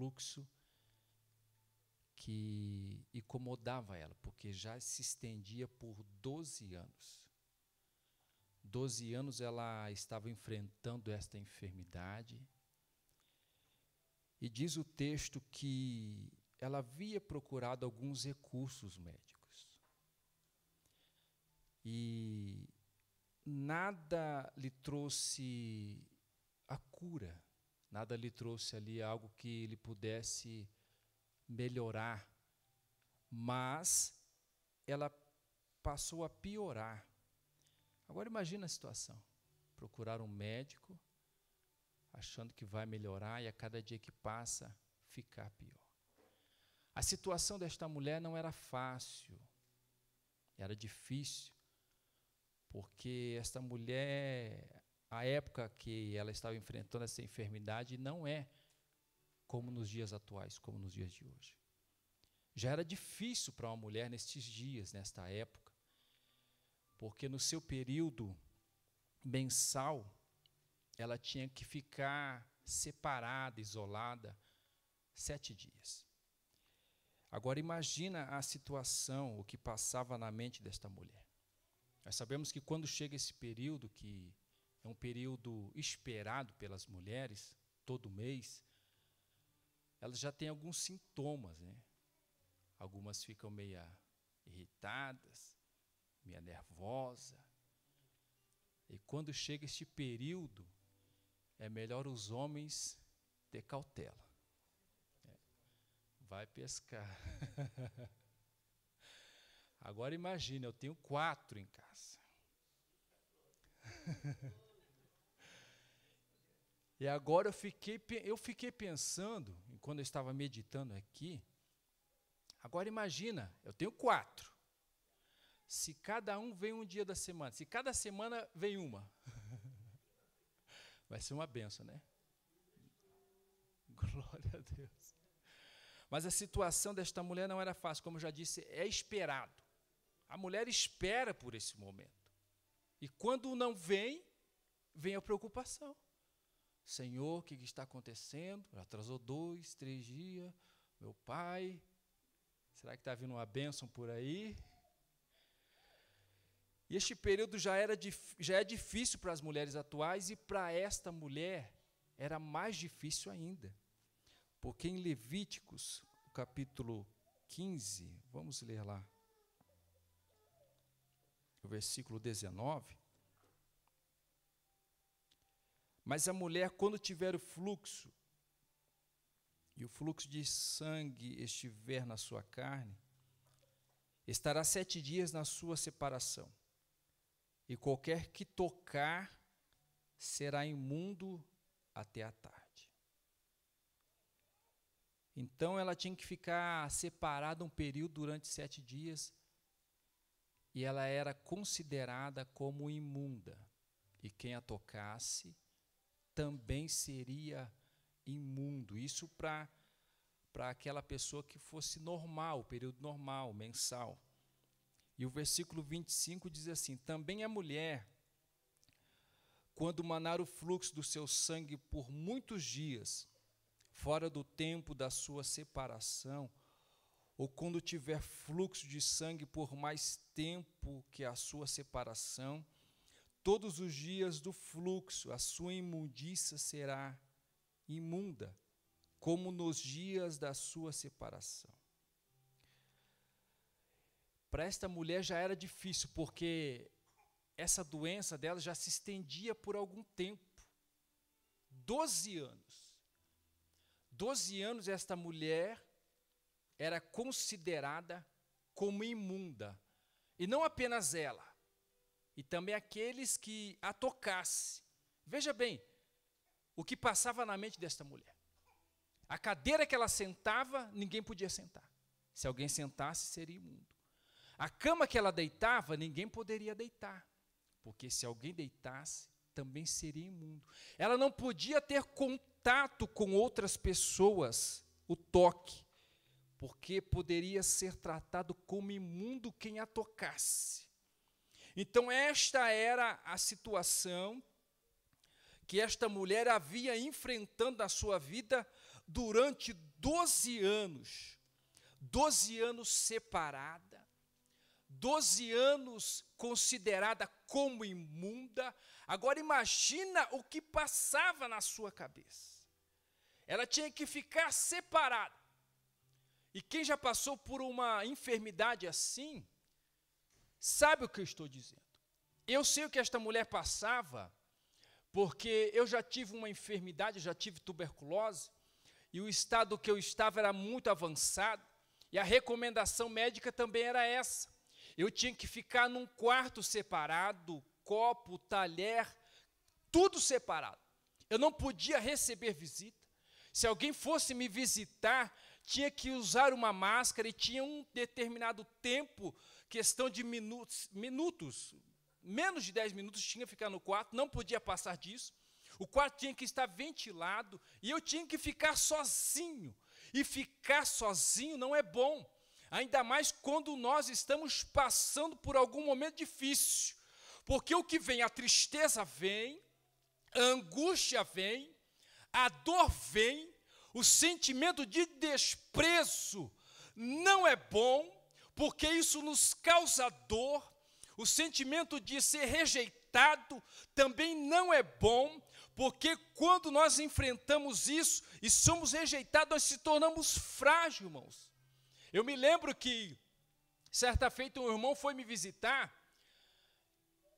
fluxo que incomodava ela, porque já se estendia por 12 anos. 12 anos ela estava enfrentando esta enfermidade. E diz o texto que ela havia procurado alguns recursos médicos. E nada lhe trouxe a cura, nada lhe trouxe ali algo que lhe pudesse melhorar, mas ela passou a piorar. Agora imagina a situação, procurar um médico, achando que vai melhorar e a cada dia que passa, ficar pior. A situação desta mulher não era fácil, era difícil, porque esta mulher, a época que ela estava enfrentando essa enfermidade não é como nos dias atuais, como nos dias de hoje. Já era difícil para uma mulher nestes dias, nesta época, porque no seu período mensal, ela tinha que ficar separada, isolada, 7 dias. Agora imagina a situação, o que passava na mente desta mulher. Nós sabemos que quando chega esse período, que é um período esperado pelas mulheres, todo mês, elas já têm alguns sintomas, né? Algumas ficam meio irritadas, meio nervosas. E quando chega este período, é melhor os homens ter cautela. Vai pescar. Agora imagina, eu tenho 4 em casa. E agora eu fiquei pensando, quando eu estava meditando aqui, agora imagina, eu tenho 4. Se cada um vem um dia da semana, se cada semana vem uma, vai ser uma benção, né? Glória a Deus. Mas a situação desta mulher não era fácil, como eu já disse, é esperado. A mulher espera por esse momento. E quando não vem, vem a preocupação. Senhor, o que está acontecendo? Já atrasou 2, 3 dias. Meu pai, será que está vindo uma bênção por aí? E este período já é difícil para as mulheres atuais e para esta mulher era mais difícil ainda. Porque em Levíticos, capítulo 15, vamos ler lá, o versículo 19. Mas a mulher, quando tiver o fluxo, e o fluxo de sangue estiver na sua carne, estará 7 dias na sua separação, e qualquer que tocar será imundo até a tarde. Então ela tinha que ficar separada um período durante 7 dias, e ela era considerada como imunda, e quem a tocasse também seria imundo. Isso para aquela pessoa que fosse normal, o período normal, mensal. E o versículo 25 diz assim: também a mulher, quando manar o fluxo do seu sangue por muitos dias, fora do tempo da sua separação, ou quando tiver fluxo de sangue por mais tempo que a sua separação, todos os dias do fluxo a sua imundícia será imunda, como nos dias da sua separação. Para esta mulher já era difícil, porque essa doença dela já se estendia por algum tempo. 12 anos. 12 anos esta mulher era considerada como imunda. E não apenas ela, e também aqueles que a tocassem. Veja bem, o que passava na mente desta mulher. A cadeira que ela sentava, ninguém podia sentar. Se alguém sentasse, seria imundo. A cama que ela deitava, ninguém poderia deitar, porque se alguém deitasse, também seria imundo. Ela não podia ter contato com outras pessoas, o toque, porque poderia ser tratado como imundo quem a tocasse. Então esta era a situação que esta mulher havia enfrentando na sua vida durante 12 anos. 12 anos separada, 12 anos considerada como imunda. Agora imagina o que passava na sua cabeça. Ela tinha que ficar separada. E quem já passou por uma enfermidade assim, sabe o que eu estou dizendo. Eu sei o que esta mulher passava, porque eu já tive uma enfermidade, já tive tuberculose, e o estado que eu estava era muito avançado, e a recomendação médica também era essa. Eu tinha que ficar num quarto separado, copo, talher, tudo separado. Eu não podia receber visita. Se alguém fosse me visitar, tinha que usar uma máscara e tinha um determinado tempo, questão de minutos, menos de 10 minutos tinha que ficar no quarto, não podia passar disso. O quarto tinha que estar ventilado e eu tinha que ficar sozinho. E ficar sozinho não é bom, ainda mais quando nós estamos passando por algum momento difícil. Porque o que vem, a tristeza vem, a angústia vem, a dor vem, o sentimento de desprezo não é bom, porque isso nos causa dor. O sentimento de ser rejeitado também não é bom, porque quando nós enfrentamos isso e somos rejeitados, nós se tornamos frágeis, irmãos. Eu me lembro que, certa feita, um irmão foi me visitar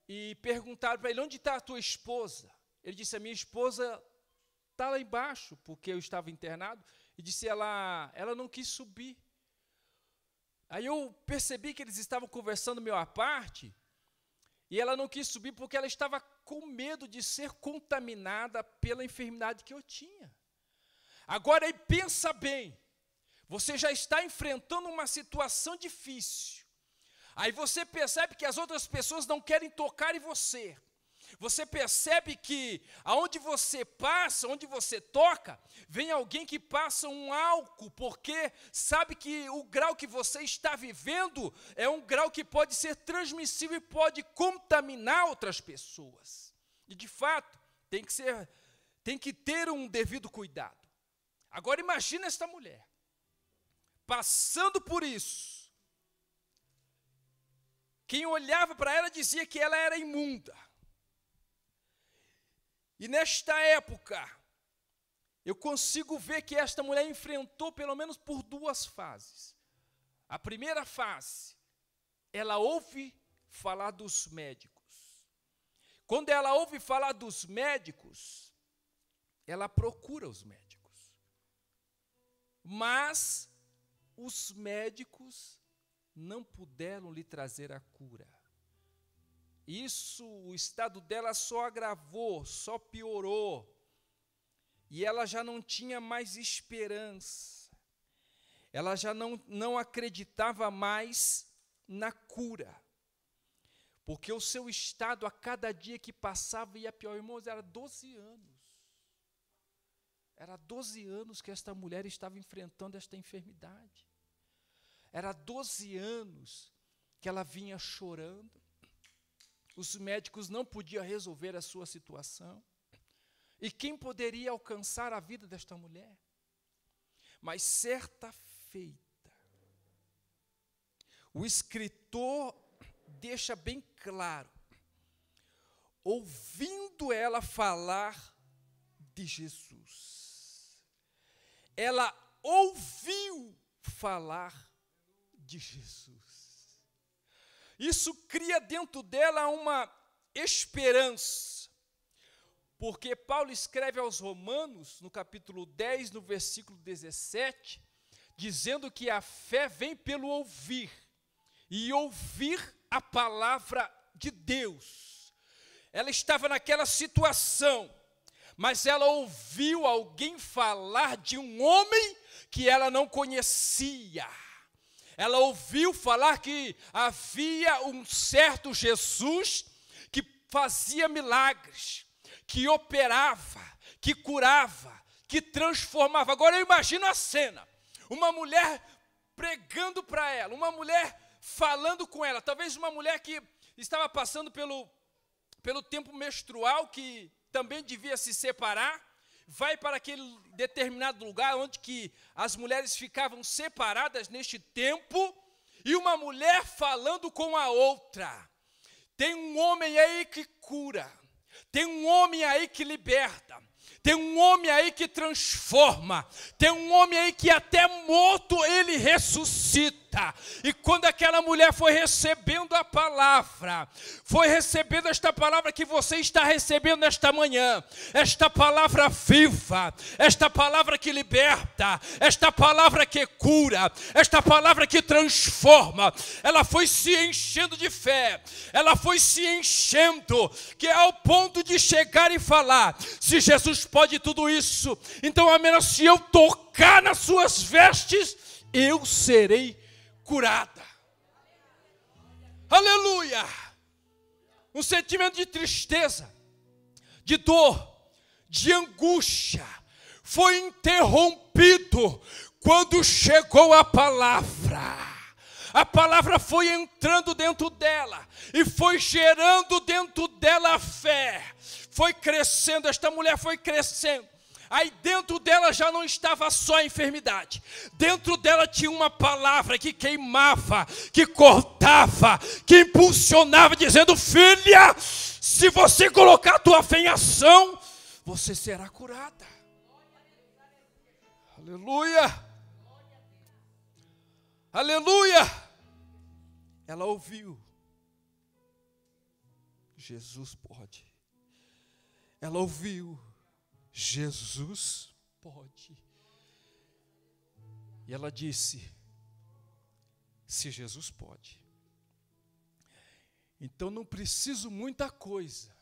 e perguntaram para ele, onde está a tua esposa? Ele disse, a minha esposa está lá embaixo, porque eu estava internado, e disse, ela não quis subir. Aí eu percebi que eles estavam conversando meio à parte, e ela não quis subir porque ela estava com medo de ser contaminada pela enfermidade que eu tinha. Agora, aí pensa bem, você já está enfrentando uma situação difícil. Aí você percebe que as outras pessoas não querem tocar em você. Você percebe que aonde você passa, onde você toca, vem alguém que passa um álcool, porque sabe que o grau que você está vivendo é um grau que pode ser transmissível e pode contaminar outras pessoas. E de fato, tem que ter um devido cuidado. Agora imagina esta mulher, passando por isso. Quem olhava para ela dizia que ela era imunda. E nesta época, eu consigo ver que esta mulher enfrentou pelo menos por duas fases. A primeira fase, ela ouve falar dos médicos. Quando ela ouve falar dos médicos, ela procura os médicos. Mas os médicos não puderam lhe trazer a cura. Isso, o estado dela só agravou, só piorou. E ela já não tinha mais esperança. Ela já não acreditava mais na cura. Porque o seu estado, a cada dia que passava, ia pior. Irmãos, era 12 anos. Era 12 anos que esta mulher estava enfrentando esta enfermidade. Era 12 anos que ela vinha chorando. Os médicos não podiam resolver a sua situação. E quem poderia alcançar a vida desta mulher? Mas certa feita, o escritor deixa bem claro, ouvindo ela falar de Jesus. Ela ouviu falar de Jesus. Isso cria dentro dela uma esperança, porque Paulo escreve aos Romanos, no capítulo 10, no versículo 17, dizendo que a fé vem pelo ouvir, e ouvir a palavra de Deus. Ela estava naquela situação, mas ela ouviu alguém falar de um homem que ela não conhecia. Ela ouviu falar que havia um certo Jesus que fazia milagres, que operava, que curava, que transformava. Agora eu imagino a cena, uma mulher pregando para ela, uma mulher falando com ela, talvez uma mulher que estava passando pelo tempo menstrual, que também devia se separar, vai para aquele determinado lugar onde que as mulheres ficavam separadas neste tempo, e uma mulher falando com a outra. Tem um homem aí que cura, tem um homem aí que liberta, tem um homem aí que transforma, tem um homem aí que até morto ele ressuscita. E quando aquela mulher foi recebendo a palavra, foi recebendo esta palavra que você está recebendo nesta manhã, esta palavra viva, esta palavra que liberta, esta palavra que cura, esta palavra que transforma, ela foi se enchendo de fé, ela foi se enchendo, que é ao ponto de chegar e falar: se Jesus pode tudo isso, então ao menos se eu tocar nas suas vestes, eu serei curada. Aleluia! Um sentimento de tristeza, de dor, de angústia, foi interrompido quando chegou a palavra. A palavra foi entrando dentro dela e foi gerando dentro dela a fé. Foi crescendo, esta mulher foi crescendo. Aí dentro dela já não estava só a enfermidade. Dentro dela tinha uma palavra que queimava, que cortava, que impulsionava, dizendo: filha, se você colocar a tua fé em ação, você será curada. Aleluia! Aleluia! Ela ouviu: Jesus pode. Ela ouviu: Jesus pode. E ela disse: se Jesus pode, então não preciso muita coisa.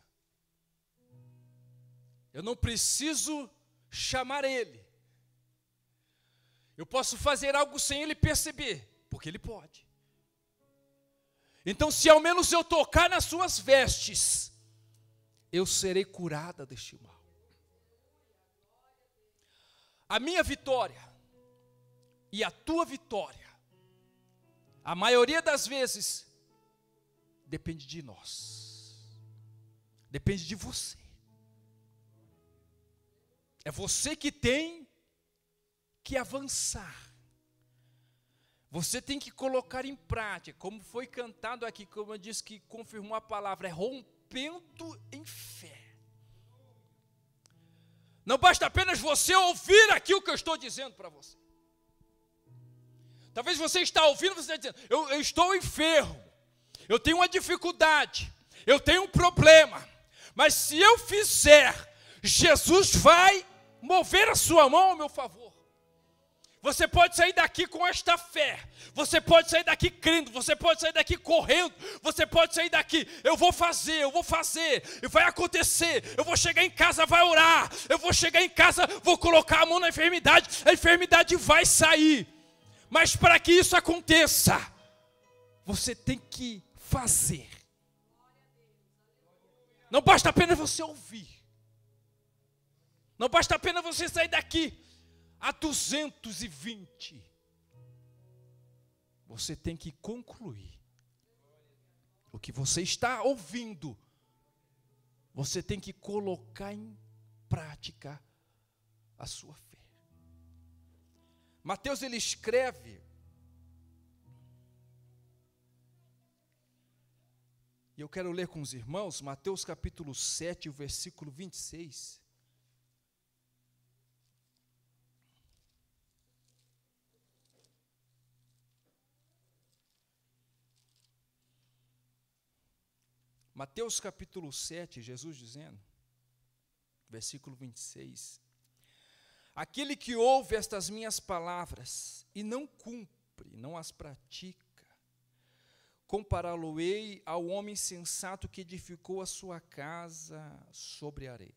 Eu não preciso chamar Ele. Eu posso fazer algo sem Ele perceber, porque Ele pode. Então, se ao menos eu tocar nas suas vestes, eu serei curada deste mal. A minha vitória e a tua vitória, a maioria das vezes, depende de nós. Depende de você. É você que tem que avançar. Você tem que colocar em prática, como foi cantado aqui, como eu disse, que confirmou a palavra, é rompendo em fé. Não basta apenas você ouvir aquilo que eu estou dizendo para você. Talvez você está ouvindo, você está dizendo: eu estou enfermo, eu tenho uma dificuldade, eu tenho um problema, mas se eu fizer, Jesus vai mover a sua mão ao meu favor. Você pode sair daqui com esta fé, você pode sair daqui crendo, você pode sair daqui correndo, você pode sair daqui: eu vou fazer, e vai acontecer, eu vou chegar em casa, vai orar, eu vou chegar em casa, vou colocar a mão na enfermidade, a enfermidade vai sair. Mas para que isso aconteça, você tem que fazer. Não basta apenas você ouvir, não basta apenas você sair daqui a 220, você tem que concluir o que você está ouvindo, você tem que colocar em prática a sua fé. Mateus, ele escreve, e eu quero ler com os irmãos, Mateus capítulo 7, o versículo 26. Mateus capítulo 7, Jesus dizendo, versículo 26. Aquele que ouve estas minhas palavras e não cumpre, não as pratica, compará-lo-ei ao homem sensato que edificou a sua casa sobre a areia.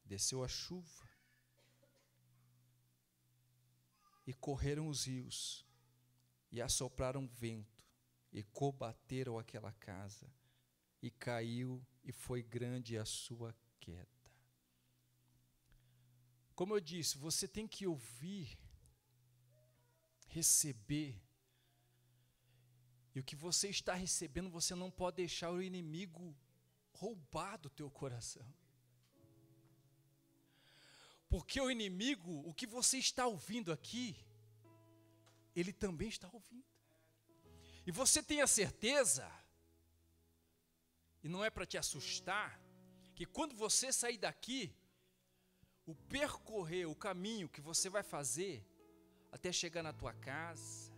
Desceu a chuva e correram os rios e assopraram vento e combateram aquela casa. E caiu, e foi grande a sua queda. Como eu disse, você tem que ouvir, receber, e o que você está recebendo, você não pode deixar o inimigo roubar do teu coração. Porque o inimigo, o que você está ouvindo aqui, ele também está ouvindo. E você tem a certeza, e não é para te assustar, que quando você sair daqui, o percorrer, o caminho que você vai fazer até chegar na tua casa,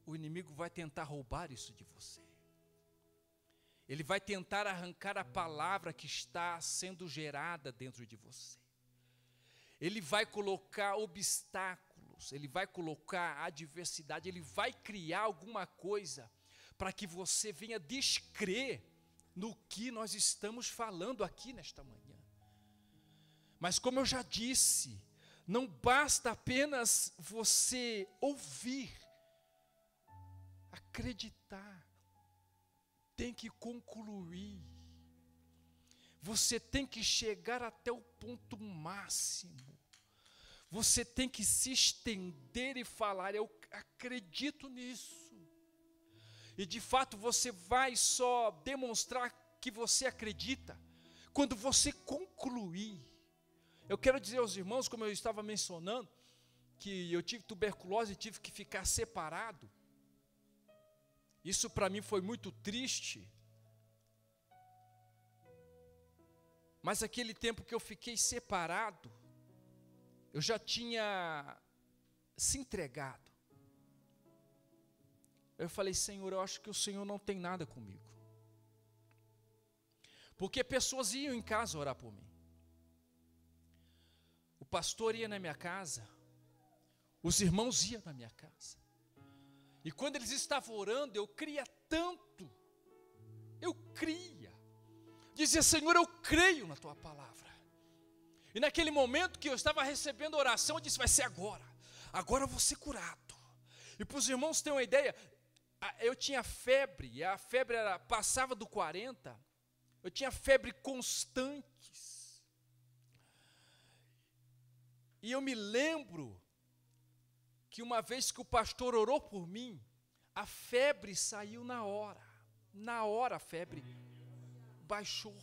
o inimigo vai tentar roubar isso de você. Ele vai tentar arrancar a palavra que está sendo gerada dentro de você. Ele vai colocar obstáculos, ele vai colocar adversidade, ele vai criar alguma coisa para que você venha descrer no que nós estamos falando aqui nesta manhã. Mas como eu já disse, não basta apenas você ouvir, acreditar, tem que concluir. Você tem que chegar até o ponto máximo. Você tem que se estender e falar, eu acredito nisso. E de fato você vai só demonstrar que você acredita quando você concluir. Eu quero dizer aos irmãos, como eu estava mencionando, que eu tive tuberculose e tive que ficar separado. Isso para mim foi muito triste. Mas aquele tempo que eu fiquei separado, eu já tinha se entregado. Eu falei, Senhor, eu acho que o Senhor não tem nada comigo. Porque pessoas iam em casa orar por mim. O pastor ia na minha casa, os irmãos iam na minha casa. E quando eles estavam orando, eu cria tanto, eu cria. Dizia, Senhor, eu creio na tua palavra. E naquele momento que eu estava recebendo oração, eu disse, vai ser agora. Agora eu vou ser curado. E para os irmãos terem uma ideia, eu tinha febre, e a febre passava do 40, eu tinha febre constantes. E eu me lembro que uma vez que o pastor orou por mim, a febre saiu na hora a febre baixou.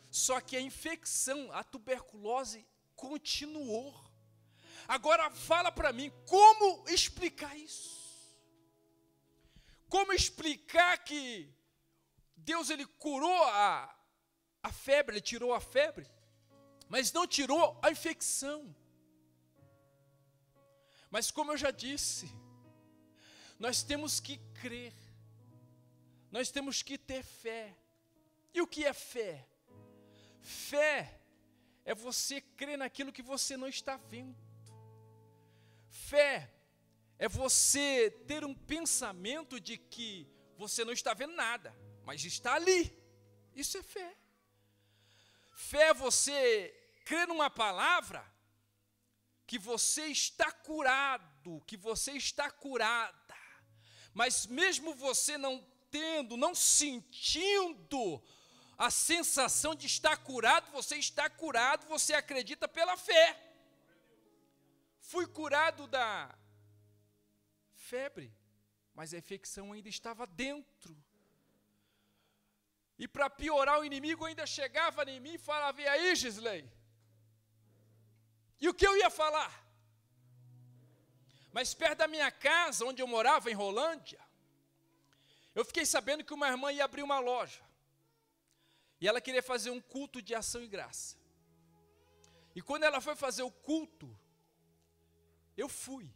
Só que a infecção, a tuberculose continuou. Agora fala para mim, como explicar isso? Como explicar que Deus ele curou a febre, ele tirou a febre, mas não tirou a infecção? Mas como eu já disse, nós temos que crer, nós temos que ter fé. E o que é fé? Fé é você crer naquilo que você não está vendo. Fé é você ter um pensamento de que você não está vendo nada, mas está ali. Isso é fé. Fé é você crer numa palavra que você está curado, que você está curada, mas mesmo você não tendo, não sentindo a sensação de estar curado, você está curado, você acredita pela fé. Fui curado da febre, mas a infecção ainda estava dentro. E para piorar, o inimigo ainda chegava em mim e falava, e aí, Gisley? E o que eu ia falar? Mas perto da minha casa, onde eu morava, em Rolândia, eu fiquei sabendo que uma irmã ia abrir uma loja. E ela queria fazer um culto de ação e graça. E quando ela foi fazer o culto, eu fui.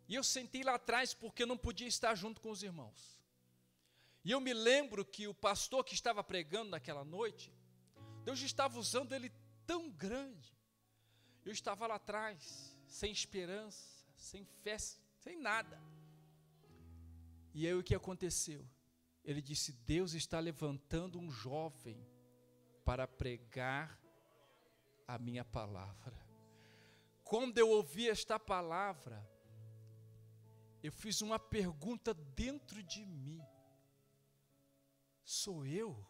E eu sentei lá atrás porque eu não podia estar junto com os irmãos. E eu me lembro que o pastor que estava pregando naquela noite, Deus estava usando ele tão grande. Eu estava lá atrás, sem esperança, sem fé, sem nada. E aí o que aconteceu? Ele disse, Deus está levantando um jovem para pregar a minha palavra. Quando eu ouvi esta palavra, eu fiz uma pergunta dentro de mim. Sou eu?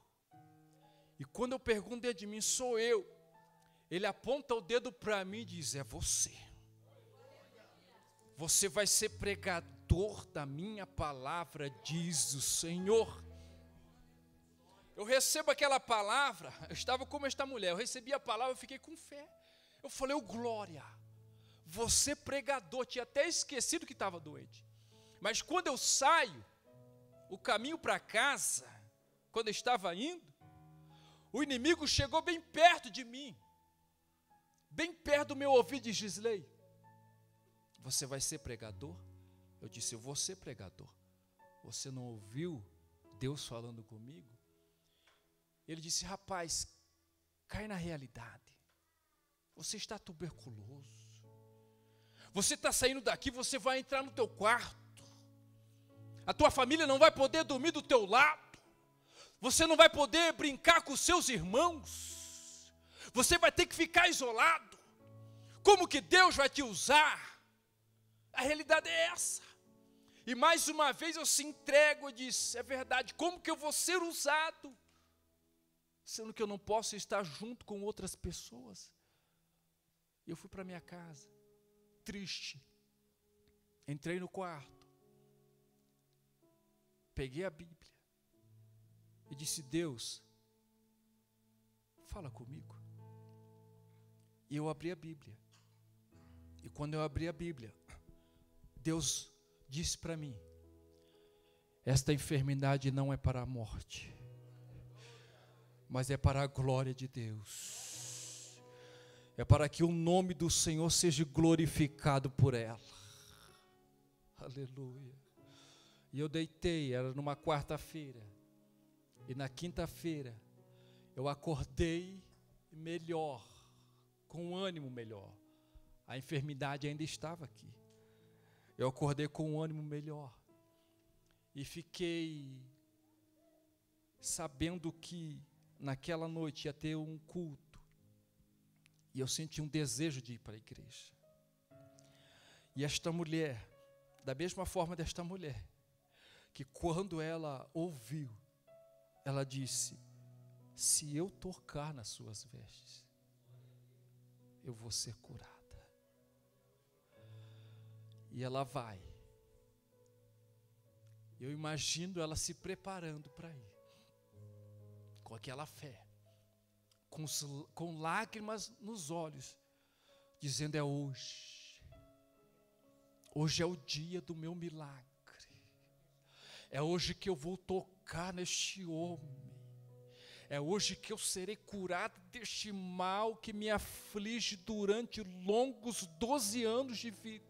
E quando eu pergunto dentro de mim, sou eu? Ele aponta o dedo para mim e diz, é você. Você vai ser pregador da minha palavra, diz o Senhor. eu recebo aquela palavra, eu estava como esta mulher, eu recebi a palavra, eu fiquei com fé. Eu falei, glória, você pregador, tinha até esquecido que estava doente. Mas quando eu saio, o caminho para casa, quando eu estava indo, o inimigo chegou bem perto de mim, bem perto do meu ouvido, e disse, Gisley, você vai ser pregador? Eu disse, eu vou ser pregador. Você não ouviu Deus falando comigo? Ele disse, rapaz, cai na realidade. Você está tuberculoso. Você está saindo daqui, você vai entrar no teu quarto. A tua família não vai poder dormir do teu lado. Você não vai poder brincar com os seus irmãos. Você vai ter que ficar isolado. Como que Deus vai te usar? A realidade é essa. E mais uma vez eu se entrego e disse, é verdade, como que eu vou ser usado? Sendo que eu não posso estar junto com outras pessoas. Eu fui para minha casa, triste. Entrei no quarto. Peguei a Bíblia. E disse, Deus, fala comigo. E eu abri a Bíblia. E quando eu abri a Bíblia, Deus disse para mim, esta enfermidade não é para a morte, mas é para a glória de Deus. É para que o nome do Senhor seja glorificado por ela. Aleluia. E eu deitei, era numa quarta-feira. E na quinta-feira, eu acordei melhor, com um ânimo melhor. A enfermidade ainda estava aqui. Eu acordei com um ânimo melhor. E fiquei sabendo que naquela noite ia ter um culto. E eu senti um desejo de ir para a igreja. E esta mulher, da mesma forma desta mulher, que quando ela ouviu, ela disse, se eu tocar nas suas vestes, eu vou ser curada. E ela vai. Eu imagino ela se preparando para ir. Com aquela fé. Com lágrimas nos olhos. Dizendo, é hoje. Hoje é o dia do meu milagre. É hoje que eu vou tocar neste homem. É hoje que eu serei curado deste mal que me aflige durante longos 12 anos de vida.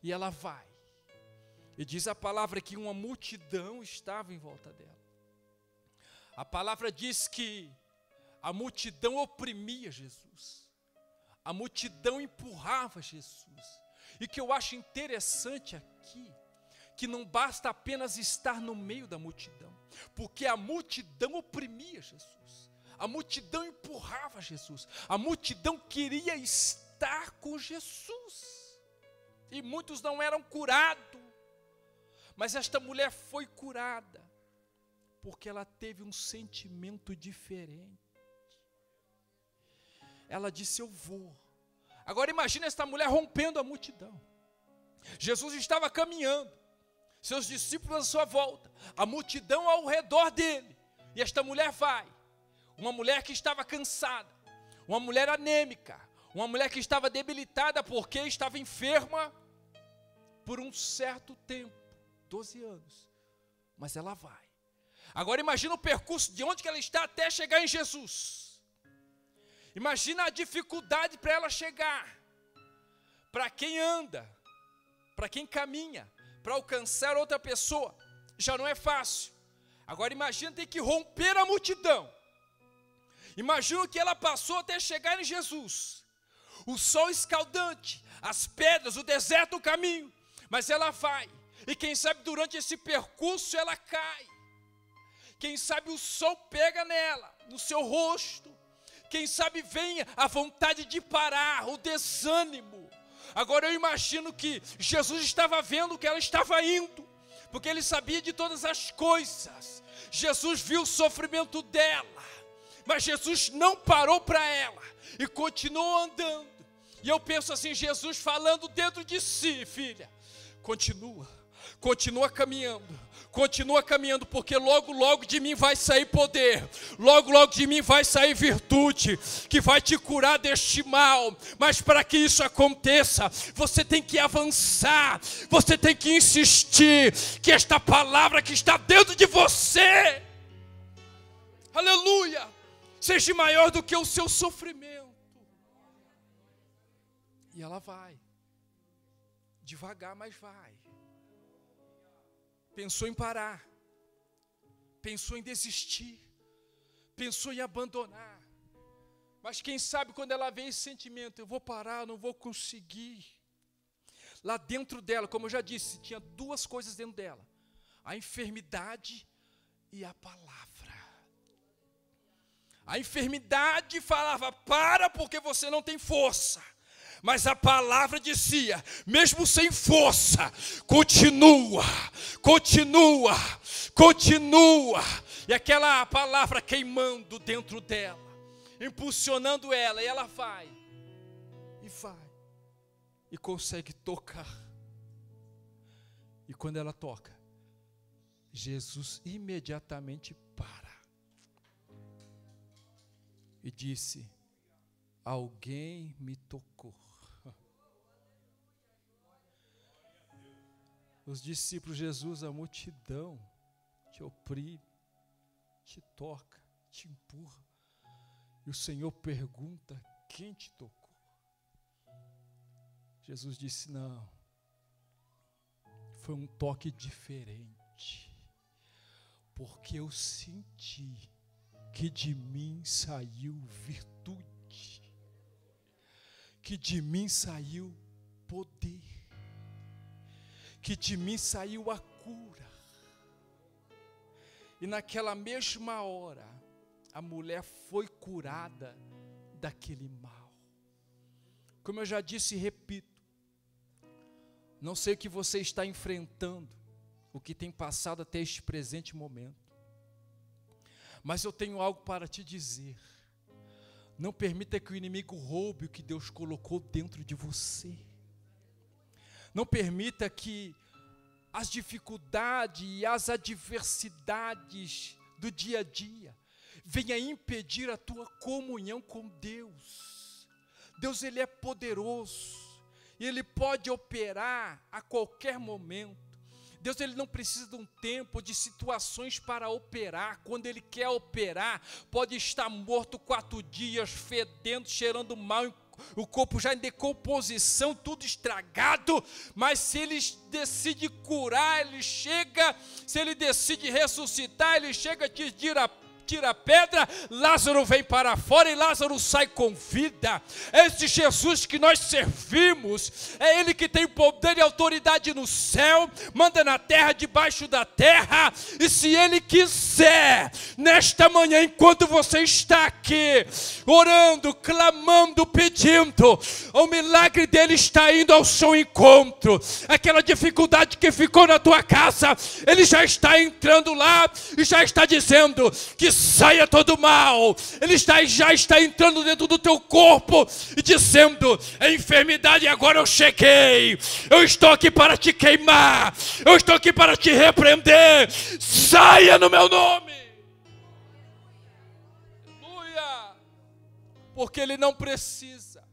E ela vai. E diz a palavra que uma multidão estava em volta dela. A palavra diz que a multidão oprimia Jesus. A multidão empurrava Jesus. E que eu acho interessante aqui, que não basta apenas estar no meio da multidão, porque a multidão oprimia Jesus, a multidão empurrava Jesus, a multidão queria estar com Jesus, e muitos não eram curados, mas esta mulher foi curada, porque ela teve um sentimento diferente. Ela disse, eu vou. Agora imagina esta mulher rompendo a multidão. Jesus estava caminhando, seus discípulos à sua volta, a multidão ao redor dele, e esta mulher vai, uma mulher que estava cansada, uma mulher anêmica, uma mulher que estava debilitada porque estava enferma por um certo tempo, 12 anos, mas ela vai. Agora imagina o percurso de onde que ela está até chegar em Jesus. Imagina a dificuldade para ela chegar. Para quem anda, para quem caminha, para alcançar outra pessoa, já não é fácil. Agora imagina ter que romper a multidão. Imagina o que ela passou até chegar em Jesus. O sol escaldante, as pedras, o deserto, o caminho. Mas ela vai. E quem sabe durante esse percurso ela cai. Quem sabe o sol pega nela, no seu rosto. Quem sabe vem a vontade de parar, o desânimo. Agora eu imagino que Jesus estava vendo que ela estava indo, porque ele sabia de todas as coisas. Jesus viu o sofrimento dela, mas Jesus não parou para ela e continuou andando. E eu penso assim, Jesus falando dentro de si, filha, continua, Continua caminhando, porque logo, logo de mim vai sair poder, logo, logo de mim vai sair virtude, que vai te curar deste mal. Mas para que isso aconteça, você tem que avançar, você tem que insistir, que esta palavra que está dentro de você, aleluia, seja maior do que o seu sofrimento. E ela vai, devagar, mas vai. Pensou em parar, pensou em desistir, pensou em abandonar. Mas quem sabe quando ela vê esse sentimento, eu vou parar, não vou conseguir. Lá dentro dela, como eu já disse, tinha duas coisas dentro dela: a enfermidade e a palavra. A enfermidade falava: para, porque você não tem força. Mas a palavra dizia: mesmo sem força, continua. E aquela palavra queimando dentro dela, impulsionando ela, e ela vai, e consegue tocar. E quando ela toca, Jesus imediatamente para e disse: alguém me tocou. Os discípulos de Jesus, a multidão, te oprime, te toca, te empurra. E o Senhor pergunta: quem te tocou? Jesus disse: não, foi um toque diferente, porque eu senti que de mim saiu virtude, que de mim saiu poder, que de mim saiu a cura. E naquela mesma hora, a mulher foi curada daquele mal. Como eu já disse e repito, não sei o que você está enfrentando, o que tem passado até este presente momento, mas eu tenho algo para te dizer. Não permita que o inimigo roube o que Deus colocou dentro de você. Não permita que as dificuldades e as adversidades do dia a dia venha impedir a tua comunhão com Deus. Deus, Ele é poderoso e Ele pode operar a qualquer momento. Deus, Ele não precisa de um tempo, de situações para operar. Quando Ele quer operar, pode estar morto 4 dias, fedendo, cheirando mal, o corpo já em decomposição, tudo estragado. Mas se Ele decide curar, Ele chega. Se Ele decide ressuscitar, Ele chega, te tira a pedra, Lázaro vem para fora e Lázaro sai com vida. É esse Jesus que nós servimos, é Ele que tem poder e autoridade no céu, manda na terra, debaixo da terra. E se Ele quiser, nesta manhã, enquanto você está aqui, orando, clamando, pedindo, o milagre dele está indo ao seu encontro. Aquela dificuldade que ficou na tua casa, Ele já está entrando lá e já está dizendo que saia todo mal. Ele já está entrando dentro do teu corpo e dizendo: a enfermidade, agora eu cheguei, eu estou aqui para te queimar, eu estou aqui para te repreender, saia no meu nome. Aleluia. Porque Ele não precisa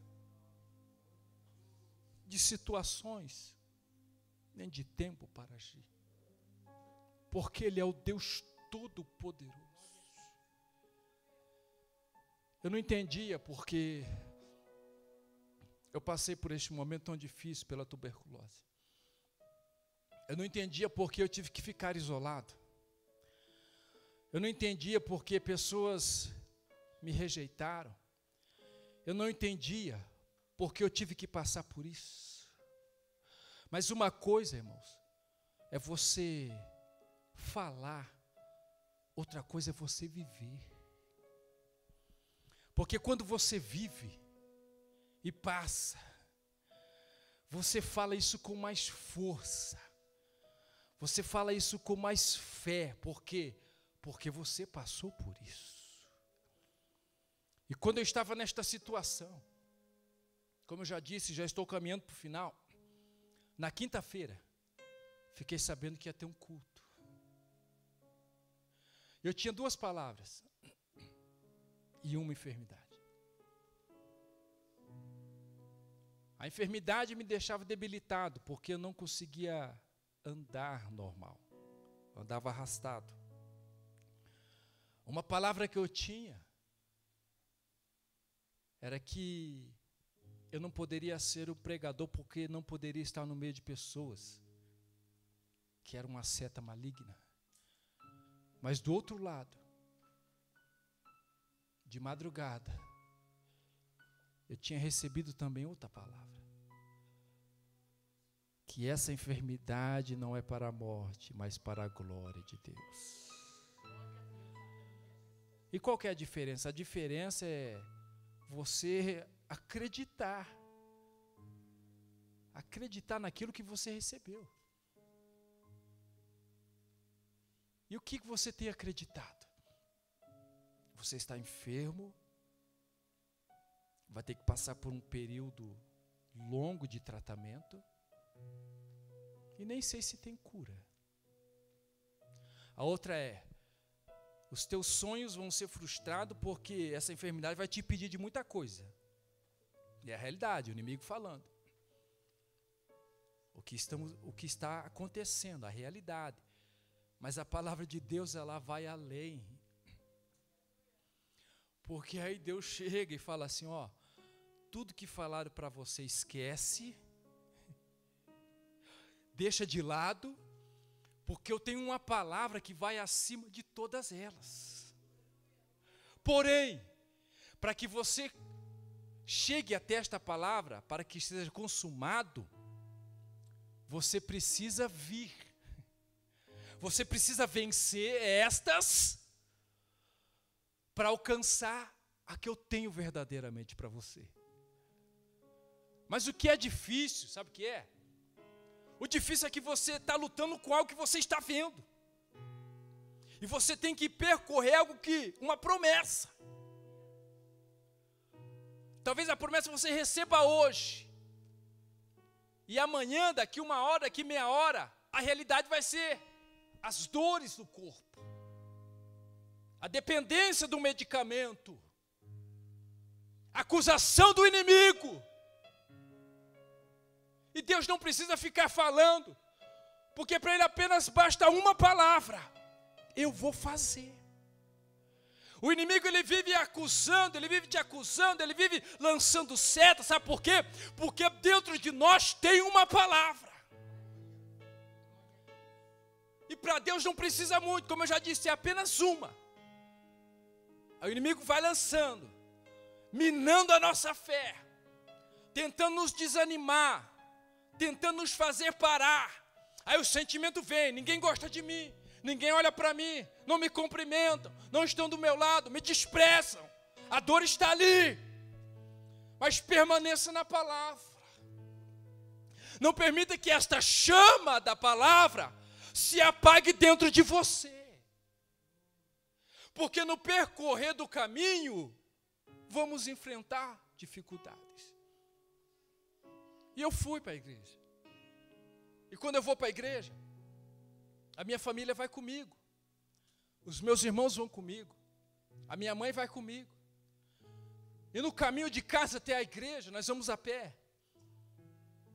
de situações nem de tempo para agir, porque Ele é o Deus Todo-Poderoso. Eu não entendia porque eu passei por este momento tão difícil pela tuberculose. Eu não entendia porque eu tive que ficar isolado. Eu não entendia porque pessoas me rejeitaram. Eu não entendia porque eu tive que passar por isso. Mas uma coisa, irmãos, é você falar, outra coisa é você viver. Porque quando você vive e passa, você fala isso com mais força, você fala isso com mais fé. Por quê? Porque você passou por isso. E quando eu estava nesta situação, como eu já disse, já estou caminhando para o final, na quinta-feira, fiquei sabendo que ia ter um culto. Eu tinha 2 palavras e uma enfermidade. A enfermidade me deixava debilitado, porque eu não conseguia andar normal. Eu andava arrastado. Uma palavra que eu tinha era que eu não poderia ser o pregador, porque não poderia estar no meio de pessoas que era uma seta maligna. Mas do outro lado, de madrugada, eu tinha recebido também outra palavra. Que essa enfermidade não é para a morte, mas para a glória de Deus. E qual que é a diferença? A diferença é você acreditar. Acreditar naquilo que você recebeu. E o que você tem acreditado? Você está enfermo, vai ter que passar por um período longo de tratamento, e nem sei se tem cura. A outra é, os teus sonhos vão ser frustrados porque essa enfermidade vai te impedir de muita coisa. É a realidade, o inimigo falando. O que está acontecendo, a realidade. Mas a palavra de Deus, ela vai além. Porque aí Deus chega e fala assim, ó, tudo que falaram para você, esquece, deixa de lado, porque eu tenho uma palavra que vai acima de todas elas. Porém, para que você chegue até esta palavra, para que seja consumado, você precisa vir. Você precisa vencer estas para alcançar a que eu tenho verdadeiramente para você. Mas o que é difícil, sabe o que é? O difícil é que você está lutando com algo que você está vendo. E você tem que percorrer algo uma promessa. Talvez a promessa você receba hoje. E amanhã, daqui 1 hora, daqui meia hora, a realidade vai ser as dores do corpo. A dependência do medicamento. A acusação do inimigo. E Deus não precisa ficar falando, porque para Ele apenas basta uma palavra: eu vou fazer. O inimigo, ele vive acusando, ele vive te acusando, ele vive lançando seta, sabe por quê? Porque dentro de nós tem uma palavra. E para Deus não precisa muito, como eu já disse, é apenas uma. Aí o inimigo vai lançando, minando a nossa fé, tentando nos desanimar, tentando nos fazer parar. Aí o sentimento vem, ninguém gosta de mim, ninguém olha para mim, não me cumprimentam, não estão do meu lado, me desprezam. A dor está ali, mas permaneça na palavra. Não permita que esta chama da palavra se apague dentro de você. Porque no percorrer do caminho, vamos enfrentar dificuldades. E eu fui para a igreja. E quando eu vou para a igreja, a minha família vai comigo. Os meus irmãos vão comigo. A minha mãe vai comigo. E no caminho de casa até a igreja, nós vamos a pé.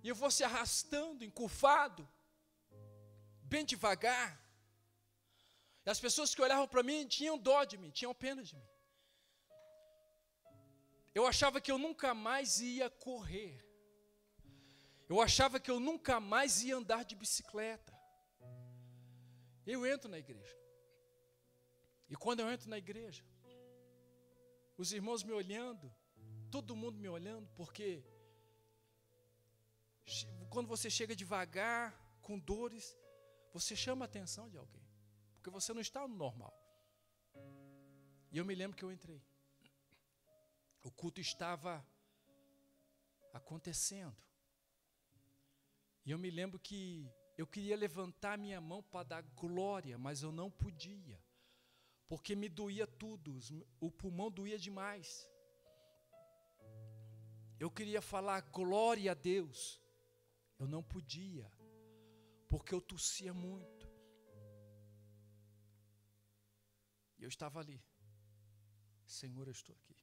E eu vou se arrastando, encurvado, bem devagar. E as pessoas que olhavam para mim tinham dó de mim, tinham pena de mim. Eu achava que eu nunca mais ia correr. Eu achava que eu nunca mais ia andar de bicicleta. Eu entro na igreja. E quando eu entro na igreja, os irmãos me olhando, todo mundo me olhando, porque quando você chega devagar, com dores, você chama a atenção de alguém. Porque você não está no normal. E eu me lembro que eu entrei. O culto estava acontecendo. E eu me lembro que eu queria levantar minha mão para dar glória, mas eu não podia. Porque me doía tudo, o pulmão doía demais. Eu queria falar glória a Deus. Eu não podia. porque eu tossia muito. E eu estava ali. Senhor, eu estou aqui.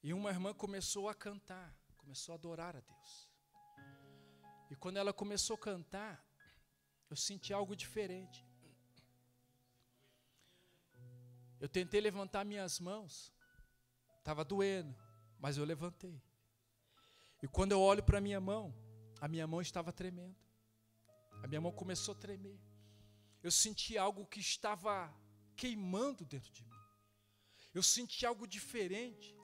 E uma irmã começou a cantar, começou a adorar a Deus. E quando ela começou a cantar, eu senti algo diferente. Eu tentei levantar minhas mãos, estava doendo, mas eu levantei. E quando eu olho para a minha mão estava tremendo. A minha mão começou a tremer. Eu senti algo que estava queimando dentro de mim. Eu senti algo diferente.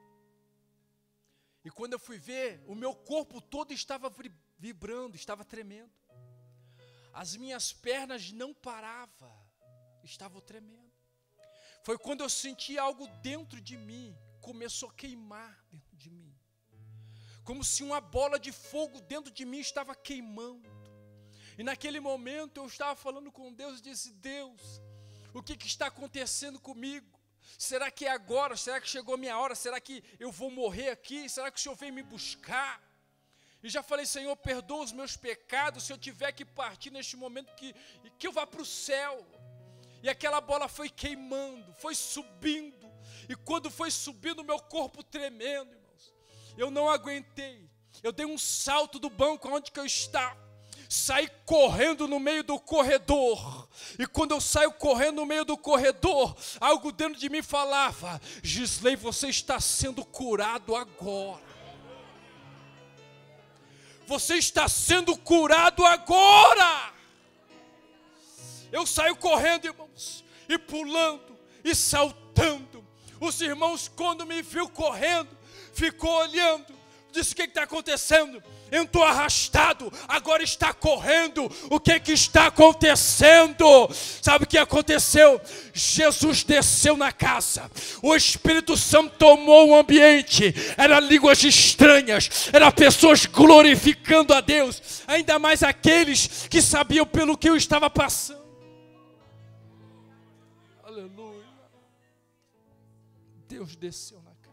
E quando eu fui ver, o meu corpo todo estava vibrando, estava tremendo. As minhas pernas não paravam, estavam tremendo. Foi quando eu senti algo dentro de mim, começou a queimar dentro de mim. Como se uma bola de fogo dentro de mim estava queimando. E naquele momento eu estava falando com Deus e disse: Deus, o que está acontecendo comigo? Será que é agora? Será que chegou a minha hora? Será que eu vou morrer aqui? Será que o Senhor veio me buscar? E já falei: Senhor, perdoa os meus pecados, se eu tiver que partir neste momento, que eu vá para o céu. E aquela bola foi queimando, foi subindo. E quando foi subindo, meu corpo tremendo, irmãos, eu não aguentei. Eu dei um salto do banco onde que eu estava. Saí correndo no meio do corredor. E quando eu saio correndo no meio do corredor, algo dentro de mim falava: Gisley, você está sendo curado agora. Você está sendo curado agora. Eu saio correndo, irmãos, e pulando, e saltando. Os irmãos, quando me viu correndo, ficou olhando, disse: o que está acontecendo? Entrou arrastado, agora está correndo. O que está acontecendo? Sabe o que aconteceu? Jesus desceu na casa, o Espírito Santo tomou o ambiente. Era línguas estranhas, era pessoas glorificando a Deus, ainda mais aqueles que sabiam pelo que eu estava passando. Aleluia. Deus desceu na casa.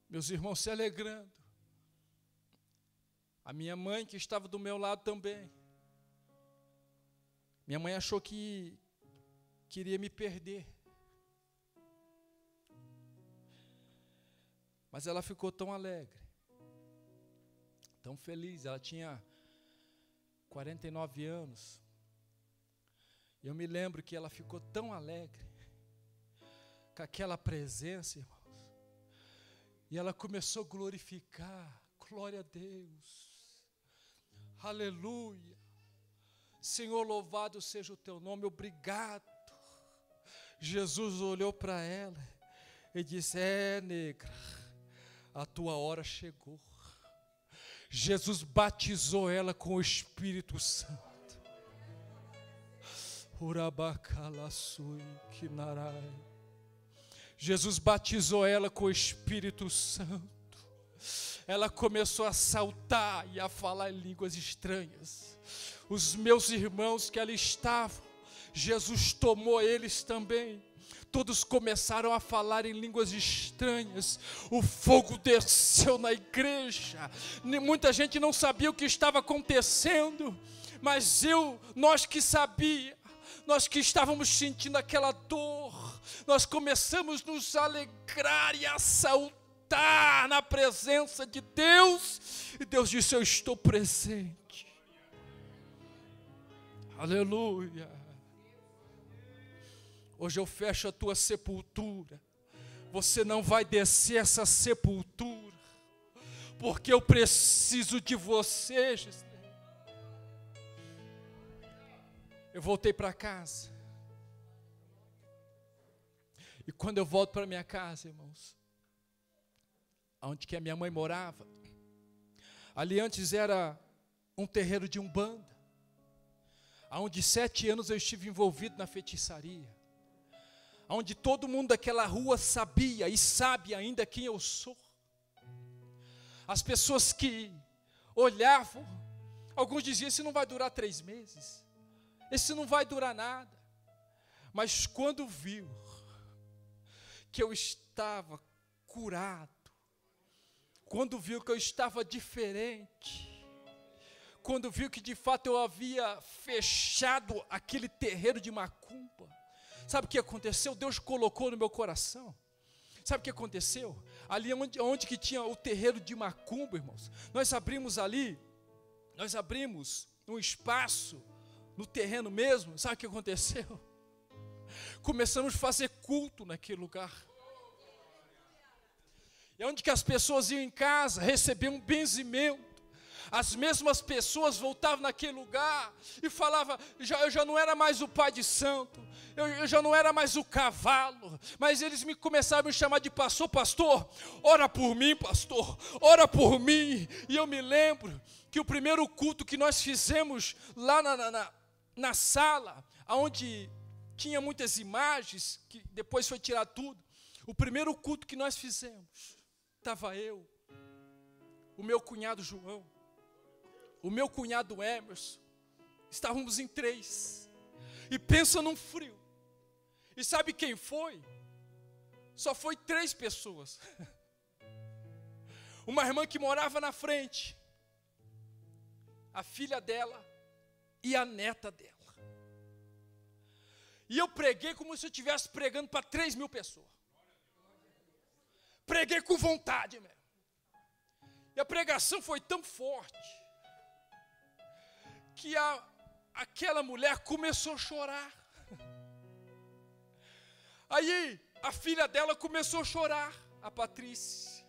Meus irmãos se alegrando. A minha mãe, que estava do meu lado também. Minha mãe achou que queria me perder. Mas ela ficou tão alegre, tão feliz. Ela tinha 49 anos. E eu me lembro que ela ficou tão alegre com aquela presença, irmãos. E ela começou a glorificar. Glória a Deus. Aleluia. Senhor, louvado seja o teu nome. Obrigado. Jesus olhou para ela e disse: negra, a tua hora chegou. Jesus batizou ela com o Espírito Santo. Jesus batizou ela com o Espírito Santo. Ela começou a saltar e a falar em línguas estranhas. Os meus irmãos que ali estavam, Jesus tomou eles também. Todos começaram a falar em línguas estranhas. O fogo desceu na igreja. Muita gente não sabia o que estava acontecendo, mas nós que sabíamos, nós que estávamos sentindo aquela dor, nós começamos a nos alegrar e a saltar na presença de Deus. E Deus disse: eu estou presente. Aleluia. Hoje eu fecho a tua sepultura. Você não vai descer essa sepultura, porque eu preciso de você, Gisley. Eu voltei para casa. E quando eu volto para minha casa, irmãos, onde que a minha mãe morava, ali antes era um terreiro de umbanda, onde 7 anos eu estive envolvido na feitiçaria, onde todo mundo daquela rua sabia e sabe ainda quem eu sou. As pessoas que olhavam, alguns diziam: esse não vai durar 3 meses, esse não vai durar nada. Mas quando viu que eu estava curado, quando viu que eu estava diferente, quando viu que de fato eu havia fechado aquele terreiro de macumba, sabe o que aconteceu? Deus colocou no meu coração. Sabe o que aconteceu? Ali onde que tinha o terreiro de macumba, irmãos, nós abrimos um espaço no terreno mesmo. Sabe o que aconteceu? Começamos a fazer culto naquele lugar. E onde que as pessoas iam em casa, recebiam um benzimento, as mesmas pessoas voltavam naquele lugar e falavam, eu já não era mais o pai de santo, eu já não era mais o cavalo, mas eles começaram a me chamar de pastor. Pastor, ora por mim, pastor, ora por mim. E eu me lembro que o primeiro culto que nós fizemos lá na sala, onde tinha muitas imagens, que depois foi tirar tudo, o primeiro culto que nós fizemos, estava eu, o meu cunhado João, o meu cunhado Emerson, estávamos em 3, e pensa num frio, e sabe quem foi? Só foi 3 pessoas, uma irmã que morava na frente, a filha dela e a neta dela, e eu preguei como se eu estivesse pregando para 3.000 pessoas, preguei com vontade mesmo, e a pregação foi tão forte, que aquela mulher começou a chorar. Aí a filha dela começou a chorar, a Patrícia.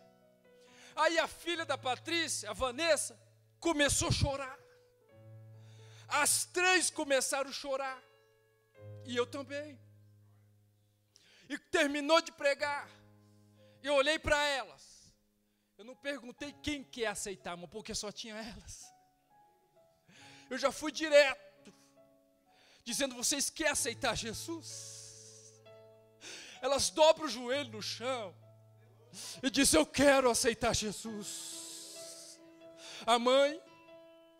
Aí a filha da Patrícia, a Vanessa, começou a chorar. As 3 começaram a chorar. E eu também. E terminou de pregar. Eu olhei para elas. Eu não perguntei quem quer aceitar, irmão, porque só tinha elas. Eu já fui direto, dizendo, vocês querem aceitar Jesus? Elas dobram o joelho no chão e dizem, eu quero aceitar Jesus. A mãe,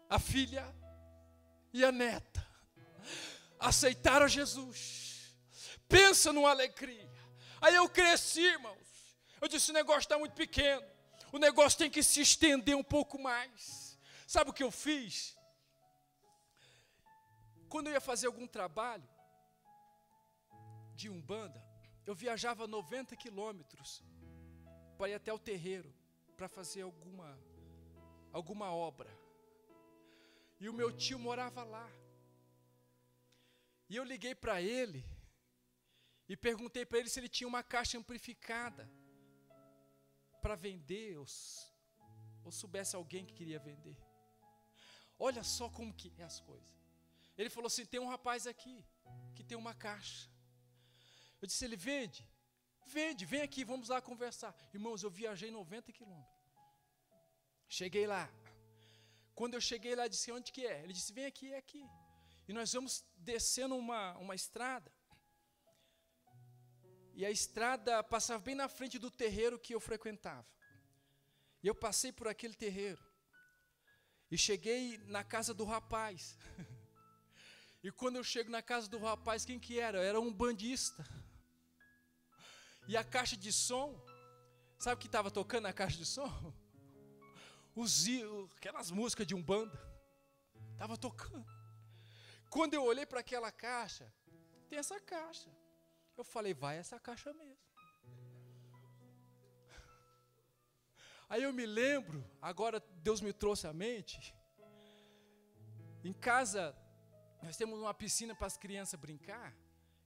a filha e a neta aceitaram Jesus. Pensa numa alegria. Aí eu cresci, irmãos. Eu disse, o negócio está muito pequeno, o negócio tem que se estender um pouco mais. Sabe o que eu fiz? Quando eu ia fazer algum trabalho de umbanda, eu viajava 90 quilômetros para ir até o terreiro, para fazer alguma obra. E o meu tio morava lá. E eu liguei para ele e perguntei para ele se ele tinha uma caixa amplificada para vender, ou soubesse alguém que queria vender. Olha só como que é as coisas. Ele falou assim, tem um rapaz aqui, que tem uma caixa. Eu disse, ele vende? Vende, vem aqui, vamos lá conversar. Irmãos, eu viajei 90 quilômetros. Cheguei lá. Quando eu cheguei lá, disse, onde que é? Ele disse, vem aqui, é aqui. E nós vamos descendo uma estrada. E a estrada passava bem na frente do terreiro que eu frequentava. E eu passei por aquele terreiro. E cheguei na casa do rapaz. E quando eu chego na casa do rapaz, quem que era? Era um bandista. E a caixa de som, sabe o que estava tocando na caixa de som? Aquelas músicas de umbanda. Estava tocando. Quando eu olhei para aquela caixa, tem essa caixa. Eu falei, vai essa caixa mesmo. Aí eu me lembro, agora Deus me trouxe à mente, em casa, nós temos uma piscina para as crianças brincar,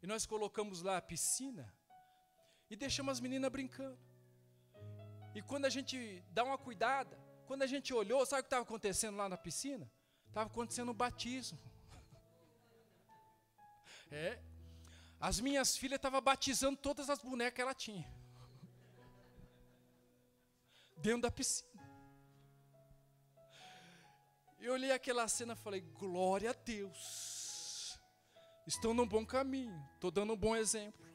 e nós colocamos lá a piscina, e deixamos as meninas brincando. E quando a gente dá uma cuidada, quando a gente olhou, sabe o que estava acontecendo lá na piscina? Estava acontecendo um batismo. As minhas filhas estavam batizando todas as bonecas que ela tinha. Dentro da piscina. Eu olhei aquela cena e falei, glória a Deus. Estão num bom caminho, estou dando um bom exemplo.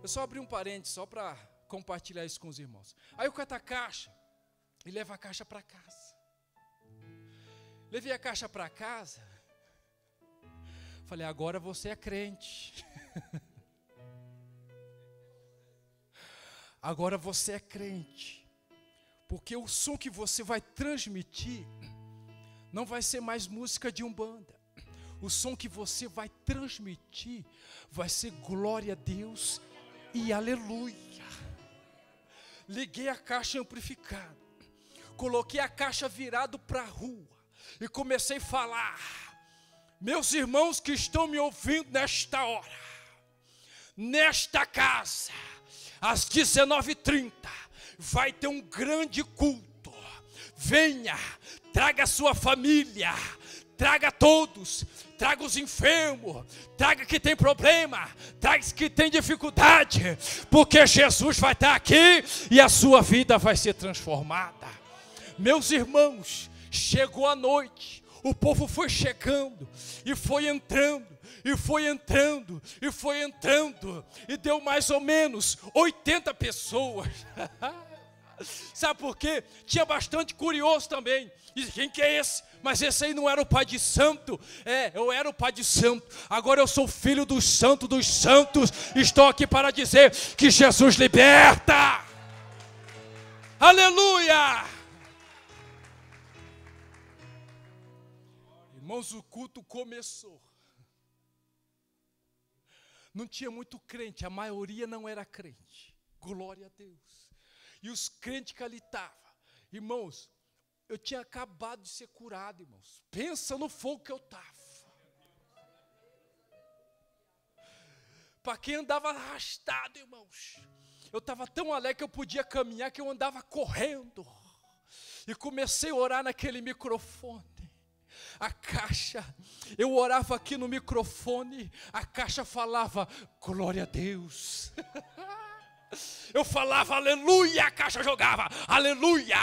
Eu só abri um parênteses, só para compartilhar isso com os irmãos. Aí eu cato a caixa e levo a caixa para casa. Levei a caixa para casa. Falei, agora você é crente. Agora você é crente. Porque o som que você vai transmitir não vai ser mais música de umbanda. O som que você vai transmitir vai ser glória a Deus e aleluia. Liguei a caixa amplificada, coloquei a caixa virado para a rua e comecei a falar: meus irmãos que estão me ouvindo nesta hora, nesta casa, às 19h30, vai ter um grande culto. Venha, traga a sua família, traga todos, traga os enfermos, traga que tem problema, traga que tem dificuldade, porque Jesus vai estar aqui e a sua vida vai ser transformada. Meus irmãos, chegou a noite, o povo foi chegando e foi entrando, e foi entrando, e foi entrando, e deu mais ou menos 80 pessoas. Sabe por quê? Tinha bastante curioso também. E quem que é esse? Mas esse aí não era o pai de santo. Eu era o pai de santo. Agora eu sou filho dos santos dos santos. Estou aqui para dizer que Jesus liberta. Aleluia! Irmãos, o culto começou. Não tinha muito crente, a maioria não era crente. Glória a Deus. E os crentes que ali estavam, irmãos, eu tinha acabado de ser curado, irmãos. Pensa no fogo que eu estava. Para quem andava arrastado, irmãos, eu estava tão alegre que eu podia caminhar, que eu andava correndo. E comecei a orar naquele microfone. A caixa, eu orava aqui no microfone, a caixa falava, glória a Deus. Eu falava aleluia, a caixa jogava aleluia.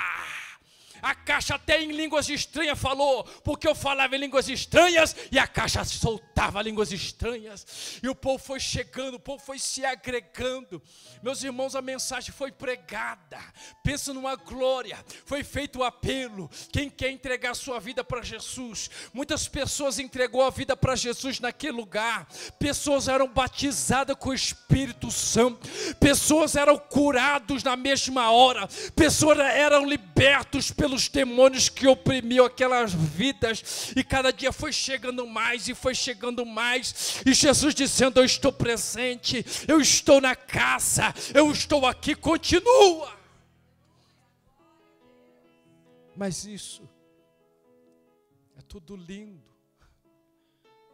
A caixa até em línguas estranhas falou, porque eu falava em línguas estranhas e a caixa soltava línguas estranhas. E o povo foi chegando, o povo foi se agregando. Meus irmãos, a mensagem foi pregada. Pensa numa glória. Foi feito o apelo. Quem quer entregar a sua vida para Jesus? Muitas pessoas entregou a vida para Jesus naquele lugar. Pessoas eram batizadas com o Espírito Santo. Pessoas eram curadas na mesma hora. Pessoas eram libertas pelos demônios que oprimiam aquelas vidas, e cada dia foi chegando mais, e foi chegando mais, e Jesus dizendo, eu estou presente, eu estou na casa, eu estou aqui, continua. Mas isso é tudo lindo,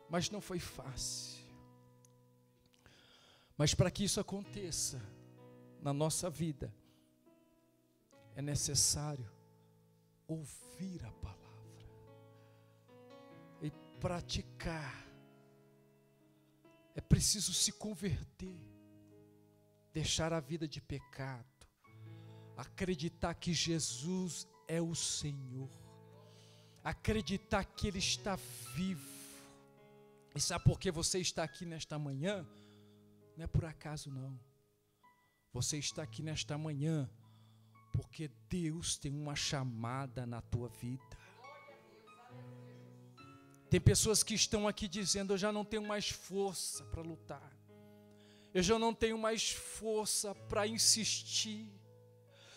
mas não foi fácil. Mas para que isso aconteça na nossa vida, é necessário ouvir a palavra e praticar. É preciso se converter, deixar a vida de pecado, acreditar que Jesus é o Senhor, acreditar que Ele está vivo. E sabe por que você está aqui nesta manhã? Não é por acaso não. Você está aqui nesta manhã porque Deus tem uma chamada na tua vida. Tem pessoas que estão aqui dizendo, eu já não tenho mais força para lutar. Eu já não tenho mais força para insistir.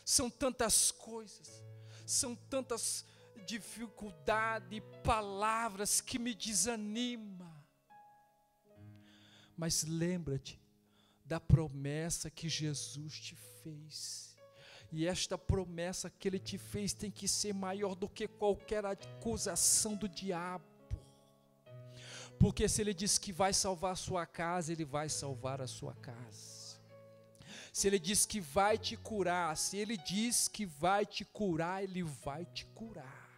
São tantas coisas, são tantas dificuldades, palavras que me desanimam. Mas lembra-te da promessa que Jesus te fez. E esta promessa que Ele te fez tem que ser maior do que qualquer acusação do diabo. Porque se Ele diz que vai salvar a sua casa, Ele vai salvar a sua casa. Se Ele diz que vai te curar, se Ele diz que vai te curar, Ele vai te curar.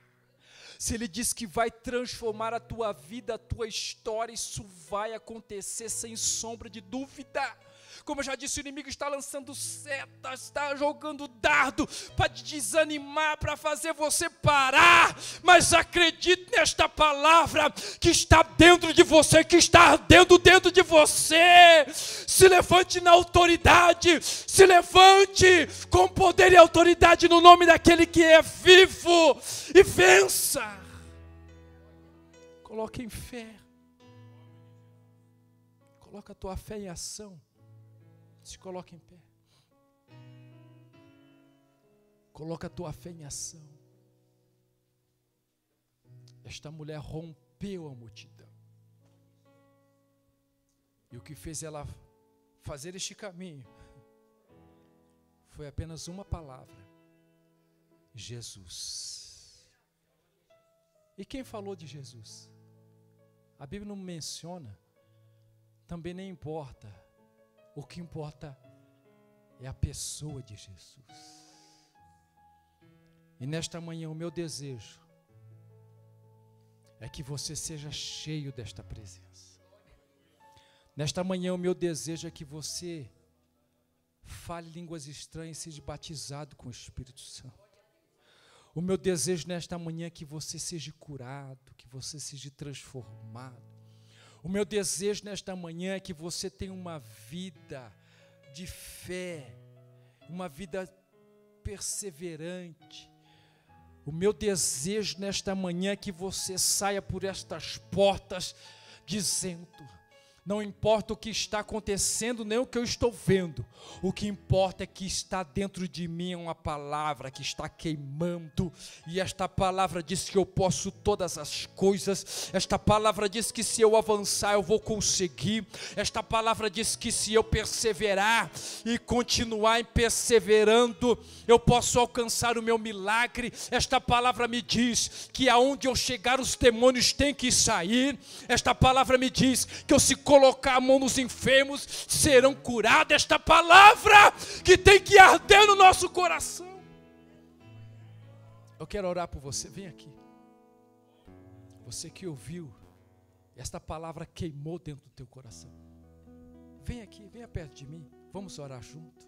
Se Ele diz que vai transformar a tua vida, a tua história, isso vai acontecer sem sombra de dúvida. Como eu já disse, o inimigo está lançando setas, está jogando dardo para te desanimar, para fazer você parar. Mas acredite nesta palavra que está dentro de você, que está ardendo dentro de você. Se levante na autoridade, se levante com poder e autoridade no nome daquele que é vivo e vença. Coloque em fé. Coloca a tua fé em ação. Se coloque em pé. Coloca a tua fé em ação. Esta mulher rompeu a multidão. E o que fez ela fazer este caminho foi apenas uma palavra: Jesus. E quem falou de Jesus? A Bíblia não menciona, também nem importa. O que importa é a pessoa de Jesus. E nesta manhã o meu desejo é que você seja cheio desta presença. Nesta manhã o meu desejo é que você fale línguas estranhas e seja batizado com o Espírito Santo. O meu desejo nesta manhã é que você seja curado, que você seja transformado. O meu desejo nesta manhã é que você tenha uma vida de fé, uma vida perseverante. O meu desejo nesta manhã é que você saia por estas portas dizendo: não importa o que está acontecendo, nem o que eu estou vendo. O que importa é que está dentro de mim uma palavra que está queimando. E esta palavra diz que eu posso todas as coisas. Esta palavra diz que se eu avançar eu vou conseguir. Esta palavra diz que se eu perseverar e continuar perseverando, eu posso alcançar o meu milagre. Esta palavra me diz que aonde eu chegar os demônios têm que sair. Esta palavra me diz que eu se colocar a mão nos enfermos, serão curados. Esta palavra que tem que arder no nosso coração. Eu quero orar por você, vem aqui. Você que ouviu, esta palavra queimou dentro do teu coração. Vem aqui, venha perto de mim, vamos orar junto.